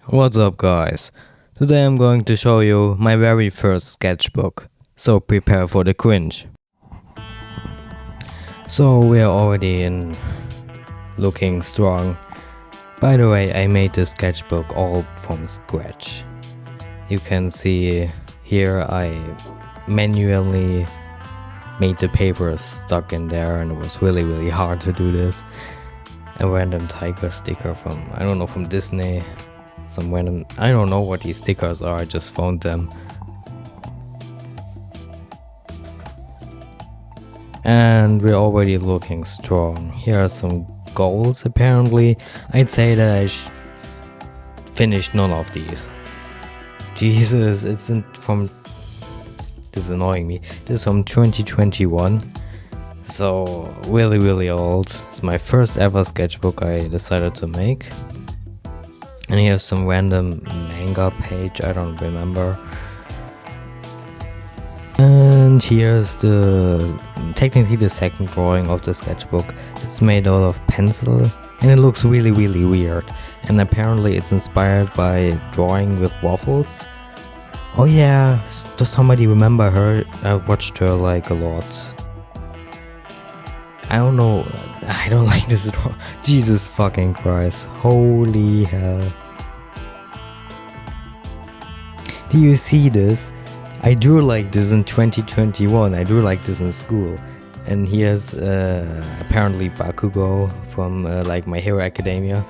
What's up, guys? Today I'm going to show you my very first sketchbook, so prepare for the cringe. So we are already in looking strong. By the way, I made this sketchbook all from scratch. You can see here I manually made the papers stuck in there, and it was really hard to do this. A random tiger sticker from Disney. Some random, I don't know what these stickers are, I just found them. And we're already looking strong. Here are some goals apparently. I'd say that I finished none of these. Jesus, this is annoying me. This is from 2021. So really old. It's my first ever sketchbook I decided to make. And here's some random manga page, I don't remember. And here's technically the second drawing of the sketchbook. It's made out of pencil and it looks really weird. And apparently it's inspired by drawing with waffles. Oh yeah, does somebody remember her? I watched her like a lot. I don't know, I don't like this at all. Jesus fucking Christ, holy hell. Do you see this? I drew like this in 2021, I drew like this in school. And here's apparently Bakugo from like My Hero Academia.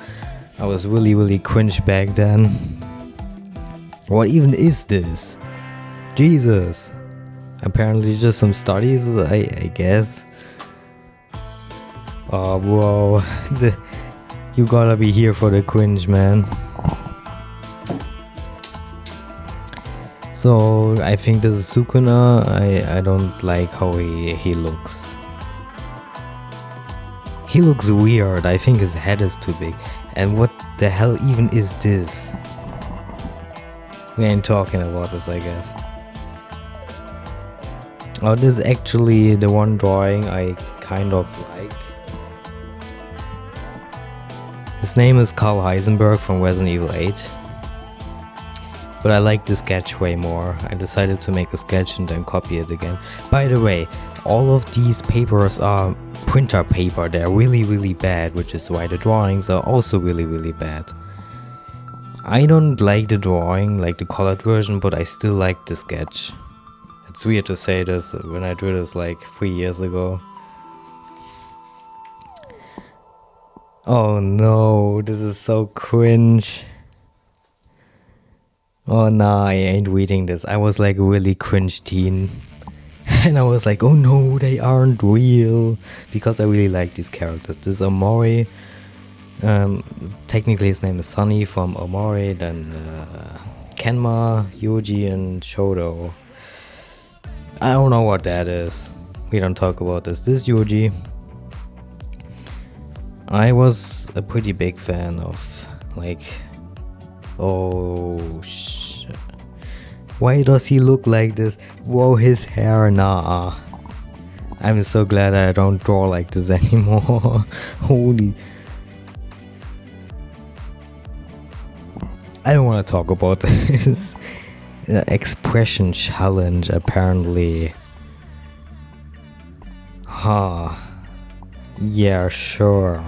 I was really cringe back then. What even is this? Jesus. Apparently just some studies, I guess. Oh bro, you gotta be here for the cringe, man. So I think this is Sukuna. I don't like how he looks. He looks weird. I think his head is too big. And what the hell even is this? We ain't talking about this, I guess. Oh, this is actually the one drawing I kind of like. His name is Carl Heisenberg from Resident Evil 8. But I like the sketch way more. I decided to make a sketch and then copy it again. By the way, all of these papers are printer paper. They're really bad, which is why the drawings are also really bad. I don't like the drawing, like the colored version, but I still like the sketch. It's weird to say this when I drew this like 3 years ago. Oh no, this is so cringe. Oh nah, I ain't reading this. I was like a really cringe teen. And I was like, oh no, they aren't real. Because I really like these characters. This is Omori. Technically his name is Sunny from Omori. Then Kenma, Yuji, and Shoto. I don't know what that is. We don't talk about this. This is Yuji. I was a pretty big fan of like, oh shit. Why does he look like this? Whoa, his hair, nah. I'm so glad I don't draw like this anymore. Holy. I don't want to talk about this. Expression challenge apparently. Huh. Yeah, sure.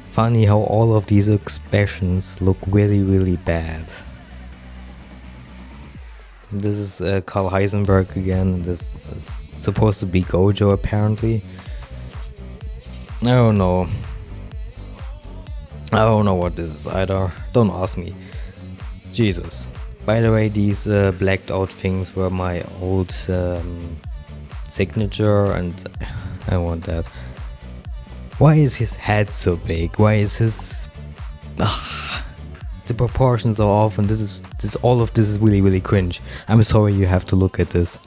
Funny how all of these expressions look really bad. This is Carl Heisenberg again. This is supposed to be Gojo apparently. I don't know. I don't know what this is either. Don't ask me. Jesus. By the way, these blacked out things were my old signature, and I want that. Why is his head so big? Why is his the proportions are off, and all of this is really cringe. I'm sorry you have to look at this.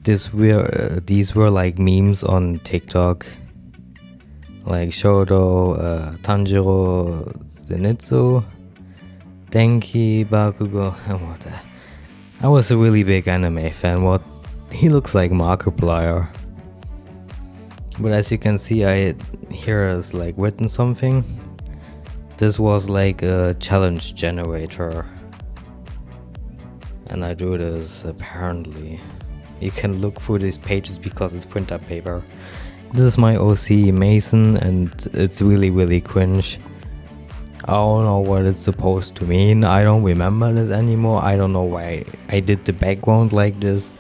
These were like memes on TikTok. Like Shoto, Tanjiro, Zenitsu, Denki, Bakugo, and what the... I was a really big anime fan. What? He looks like Markiplier. But as you can see, here is like written something. This was like a challenge generator. And I do this apparently. You can look through these pages because it's printer paper. This is my OC Mason and it's really cringe. I don't know what it's supposed to mean. I don't remember this anymore. I don't know why I did the background like this.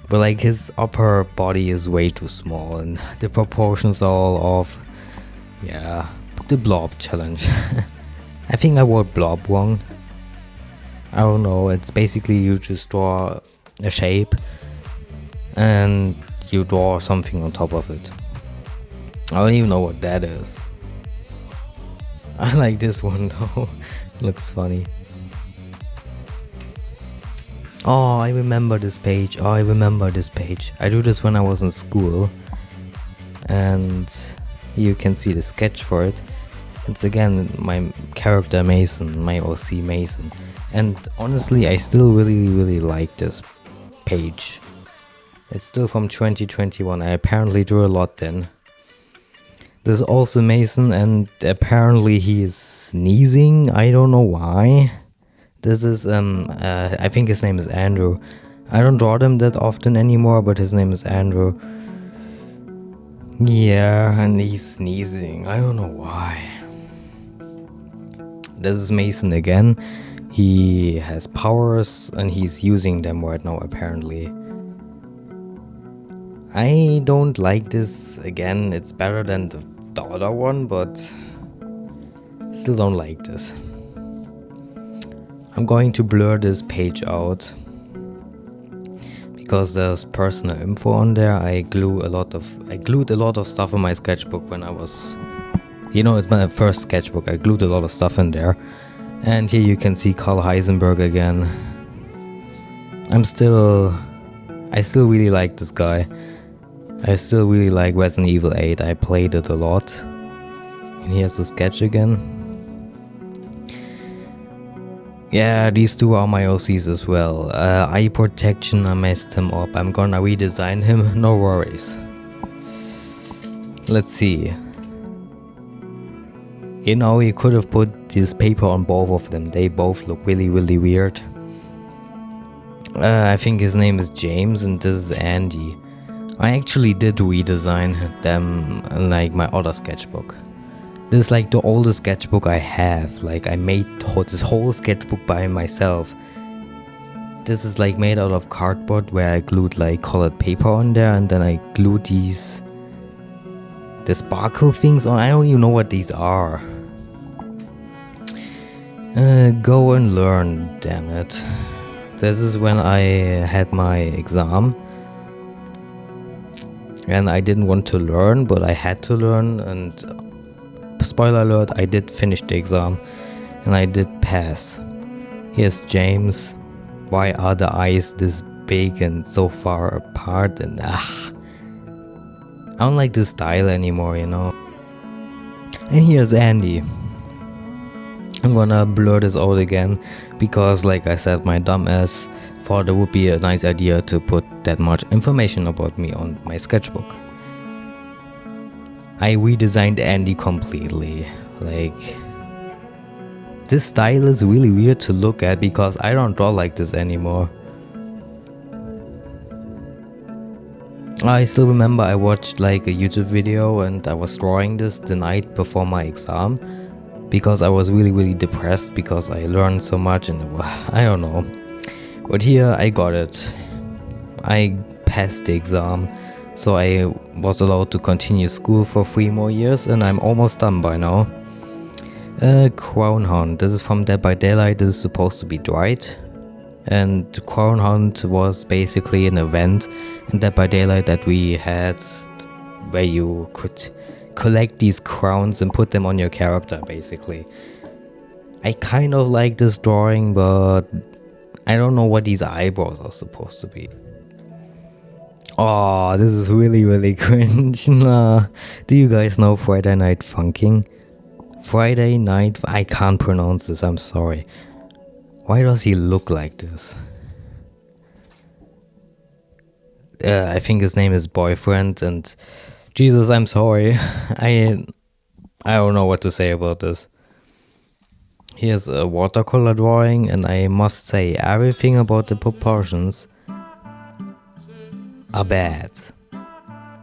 But like his upper body is way too small and the proportions are all off. Yeah, the blob challenge. I think I wrote blob wrong. I don't know, it's basically you just draw a shape and you draw something on top of it. I don't even know what that is. I like this one though. Looks funny. Oh, I remember this page. I do this when I was in school. And you can see the sketch for it. It's again my character Mason, my OC Mason. And honestly, I still really like this page. It's still from 2021. I apparently drew a lot then. This is also Mason and apparently he is sneezing. I don't know why. This is I think his name is Andrew. I don't draw them that often anymore, but his name is Andrew. Yeah, and he's sneezing. I don't know why. This is Mason again. He has powers and he's using them right now apparently. I don't like this again. It's better than the other one, but still don't like this. I'm going to blur this page out because there's personal info on there. I glued a lot of stuff in my sketchbook when I was, it's my first sketchbook. I glued a lot of stuff in there. And here you can see Carl Heisenberg again. I still really like this guy. I still really like Resident Evil 8. I played it a lot. And here's the sketch again. Yeah, these two are my OCs as well. Eye protection, I messed him up. I'm gonna redesign him, no worries. Let's see. You could have put this paper on both of them. They both look really weird. I think his name is James and this is Andy. I actually did redesign them like my other sketchbook. This is like the oldest sketchbook I have. Like I made this whole sketchbook by myself. This is like made out of cardboard where I glued like colored paper on there and then I glued the sparkle things on. I don't even know what these are. Go and learn, damn it. This is when I had my exam. And I didn't want to learn, but I had to learn. And spoiler alert, I did finish the exam. And I did pass. Here's James. Why are the eyes this big and so far apart? And I don't like this style anymore, And here's Andy. I'm gonna blur this out again because like I said, my dumb ass thought it would be a nice idea to put that much information about me on my sketchbook. I redesigned Andy completely. Like, this style is really weird to look at because I don't draw like this anymore. I still remember I watched like a YouTube video and I was drawing this the night before my exam because I was really depressed because I learned so much and I don't know. But here I got it. I passed the exam, so I was allowed to continue school for 3 more years and I'm almost done by now. Crown Hunt. This is from Dead by Daylight. This is supposed to be dried. And the Crown Hunt was basically an event in Dead by Daylight that we had where you could collect these crowns and put them on your character, basically. I kind of like this drawing, but I don't know what these eyebrows are supposed to be. Oh, this is really cringe. Nah. Do you guys know Friday Night Funkin'? Friday Night... I can't pronounce this, I'm sorry. Why does he look like this? I think his name is Boyfriend and... Jesus, I'm sorry. I don't know what to say about this. Here's a watercolor drawing, and I must say everything about the proportions are bad.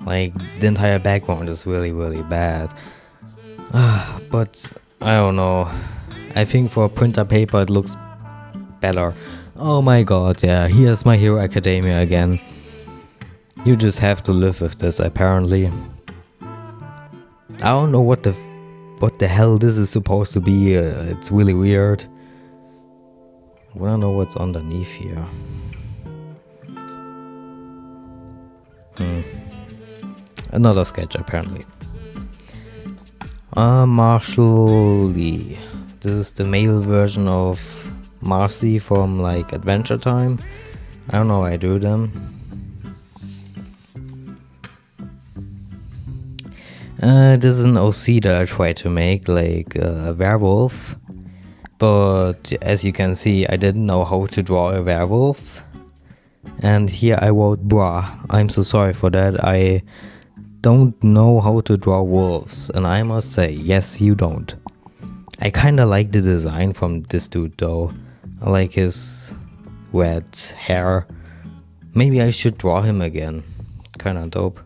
Like, the entire background is really, really bad. But I don't know. I think for printer paper it looks better. Oh my god, yeah, here's My Hero Academia again. You just have to live with this, apparently. I don't know what the hell this is supposed to be. It's really weird. I wanna know what's underneath here. Another sketch, apparently. Marshall Lee. This is the male version of Marcy from like Adventure Time. I don't know why I do them. This is an OC that I tried to make, like a werewolf. But as you can see, I didn't know how to draw a werewolf. And here I wrote bruh. I'm so sorry for that. I don't know how to draw wolves. And I must say, yes, you don't. I kinda like the design from this dude though. I like his red hair. Maybe I should draw him again. Kinda dope.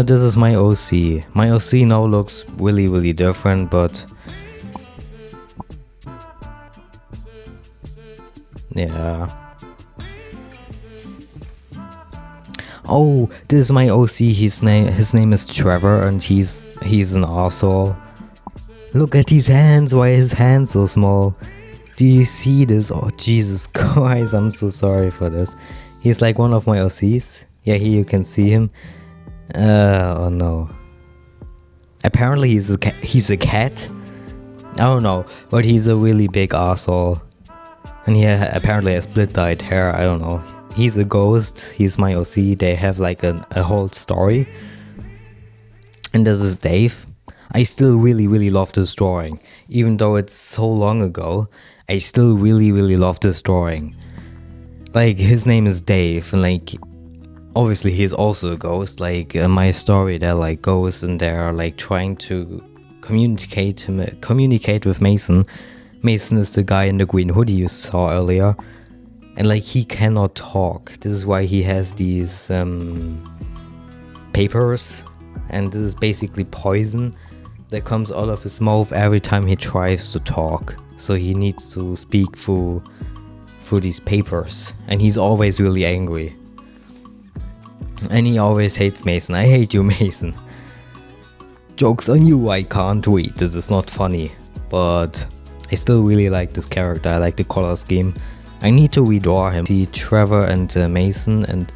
This is my OC. My OC now looks really, really different, but yeah. Oh, this is my OC. His name is Trevor, and he's an arsehole. Look at his hands. Why are his hands so small? Do you see this? Oh, Jesus Christ, I'm so sorry for this. He's like one of my OCs. Yeah, here you can see him. Oh no. Apparently he's a cat. I don't know, but he's a really big arsehole. And he apparently has split-dyed hair. I don't know. He's a ghost. He's my OC. They have like a whole story. And this is Dave. I still really, really love this drawing. Even though it's so long ago, I still really, really love this drawing. Like, his name is Dave, and like, obviously he's also a ghost. Like, my story, they're like ghosts, and they're like trying to communicate with Mason. Mason is the guy in the green hoodie you saw earlier. And like, he cannot talk. This is why he has these papers. And this is basically poison that comes out of his mouth every time he tries to talk. So he needs to speak through these papers. And he's always really angry. And he always hates Mason. I hate you, Mason. Joke's on you, I can't read. This is not funny. But I still really like this character. I like the color scheme. I need to redraw him. See Trevor and Mason, and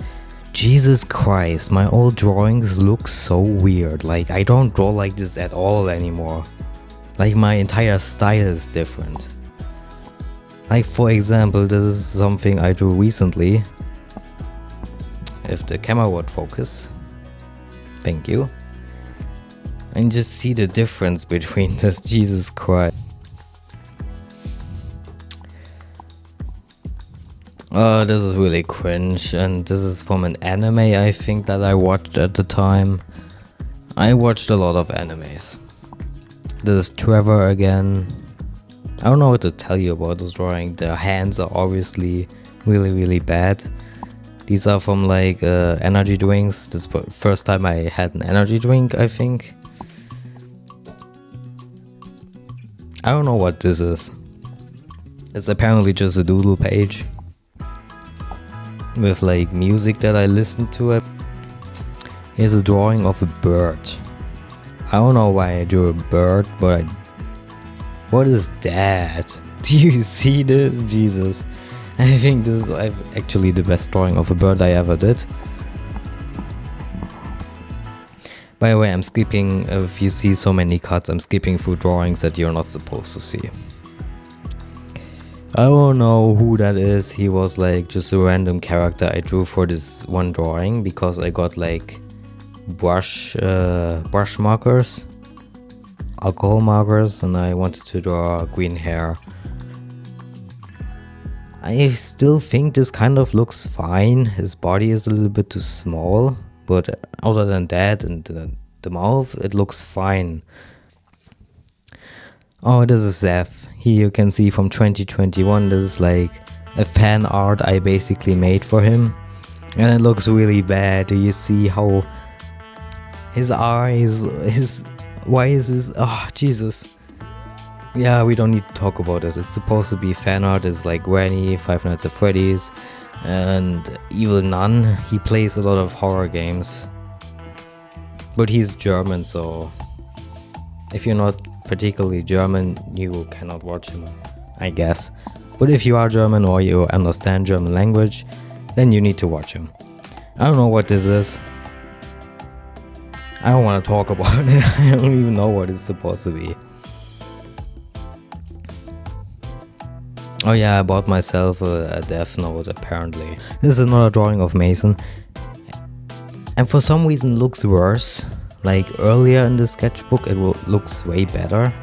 Jesus Christ, my old drawings look so weird. Like, I don't draw like this at all anymore. Like, my entire style is different. Like, for example, this is something I drew recently. If the camera would focus. Thank you. And just see the difference between this. Jesus Christ. This is really cringe, and this is from an anime I think that I watched at the time. I watched a lot of animes. This is Trevor again. I don't know what to tell you about this drawing. The hands are obviously really, really bad. These are from like energy drinks. This is the first time I had an energy drink, I think. I don't know what this is. It's apparently just a doodle page with like music that I listened to it. Here's a drawing of a bird. I don't know why I drew a bird, but what is that? Do you see this? Jesus. I think this is actually the best drawing of a bird I ever did. By the way, I'm skipping, if you see so many cuts, I'm skipping through drawings that you're not supposed to see. I don't know who that is. He was like just a random character I drew for this one drawing because I got like brush markers, alcohol markers, and I wanted to draw green hair. I still think this kind of looks fine. His body is a little bit too small, but other than that, and the mouth, it looks fine. Oh, this is Zeph. Here you can see from 2021, this is like a fan art I basically made for him. And it looks really bad. Do you see how his eyes, why is his, oh Jesus. Yeah, we don't need to talk about this. It's supposed to be fan art. It's like Granny, Five Nights at Freddy's, and Evil Nun. He plays a lot of horror games. But he's German, so if you're not particularly German, you cannot watch him, I guess. But if you are German or you understand German language, then you need to watch him. I don't know what this is. I don't want to talk about it. I don't even know what it's supposed to be. Oh yeah, I bought myself a Death Note apparently. This is another drawing of Mason. And for some reason looks worse. Like earlier in the sketchbook it looks way better.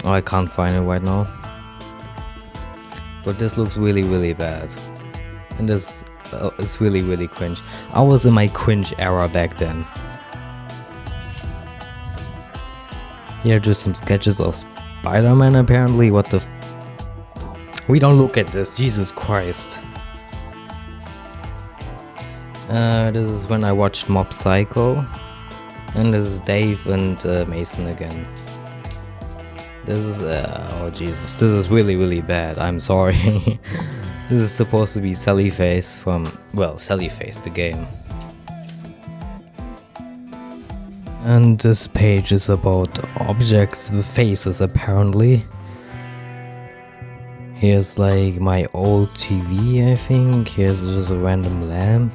Oh, I can't find it right now. But this looks really, really bad. And this is really, really cringe. I was in my cringe era back then. Here are just some sketches of Spider-Man apparently. What the we don't look at this, Jesus Christ. This is when I watched Mob Psycho. And this is Dave and Mason again. This is, oh Jesus, this is really, really bad, I'm sorry. This is supposed to be Sally Face from, well, Sally Face, the game. And this page is about objects with faces apparently. Here's like my old TV, I think. Here's just a random lamp.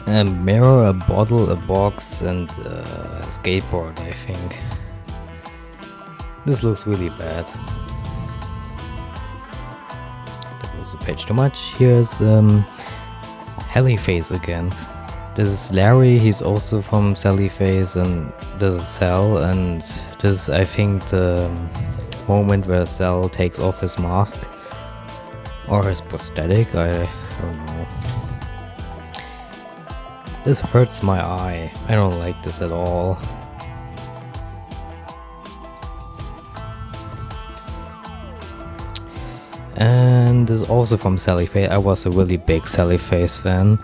A mirror, a bottle, a box, and a skateboard, I think. This looks really bad. That was a page too much. Here's Sally Face again. This is Larry, he's also from Sally Face, and this is Sal, and this is, I think, the moment where Sal takes off his mask. Or his prosthetic, I don't know. This hurts my eye. I don't like this at all. And this is also from Sally Face. I was a really big Sally Face fan.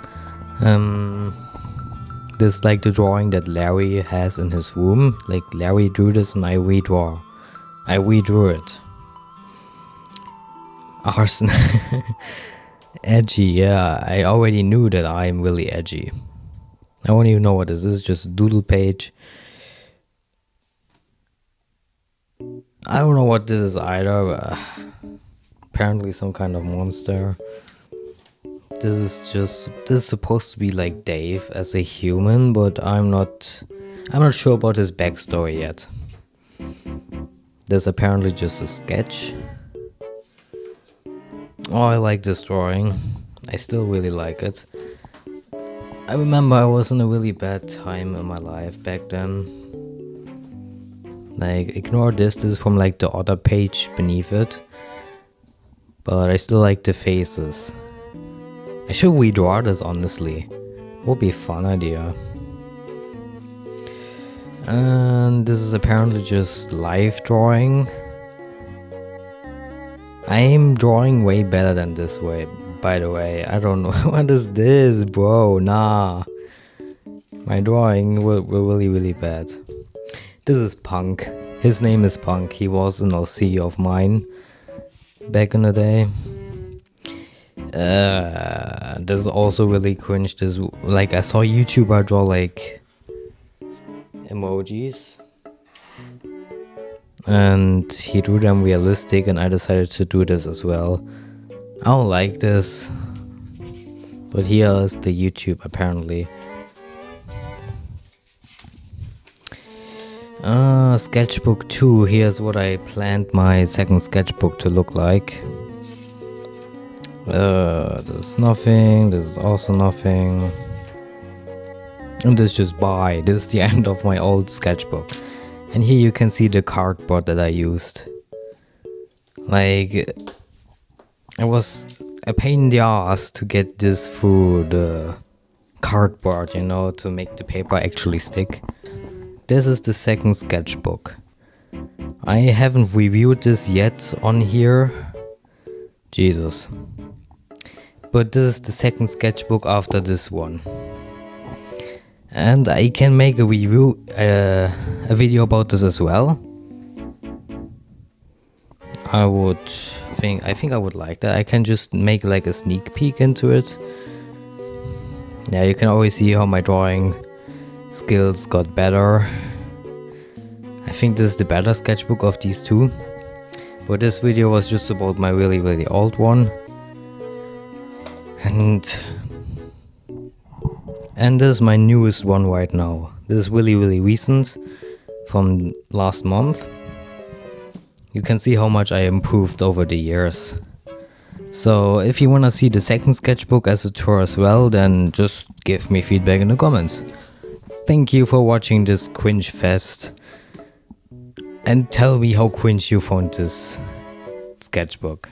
This is like the drawing that Larry has in his room. Like Larry drew this and I redrew it. Arson. Edgy, yeah. I already knew that I'm really edgy. I don't even know what this is, just a doodle page. I don't know what this is either. Apparently some kind of monster. This is supposed to be like Dave as a human, but I'm not sure about his backstory yet. There's apparently just a sketch. Oh, I like this drawing. I still really like it. I remember I was in a really bad time in my life back then. Like, ignore this is from like the other page beneath it. But I still like the faces. I should redraw this honestly. Would be a fun idea. And this is apparently just live drawing. I'm drawing way better than this way, by the way. I don't know. What is this, bro? Nah. My drawing were really, really bad. This is Punk. His name is Punk. He was an LC of mine back in the day. This is also really cringe. This, like, I saw a YouTuber draw like emojis. And he drew them realistic, and I decided to do this as well. I don't like this, but here is the YouTube apparently. Sketchbook 2. Here's what I planned my second sketchbook to look like. This is nothing. This is also nothing. And this is just bye. This is the end of my old sketchbook. And here you can see the cardboard that I used. Like, it was a pain in the ass to get this through the cardboard, you know, to make the paper actually stick. This is the second sketchbook. I haven't reviewed this yet on here. Jesus. But this is the second sketchbook after this one. And I can make a review, a video about this as well. I think I would like that. I can just make like a sneak peek into it. Yeah, you can always see how my drawing skills got better. I think this is the better sketchbook of these two. But this video was just about my really old one. And this is my newest one right now. This is really recent, from last month. You can see how much I improved over the years. So if you wanna see the second sketchbook as a tour as well, then just give me feedback in the comments. Thank you for watching this cringe fest. And tell me how cringe you found this sketchbook.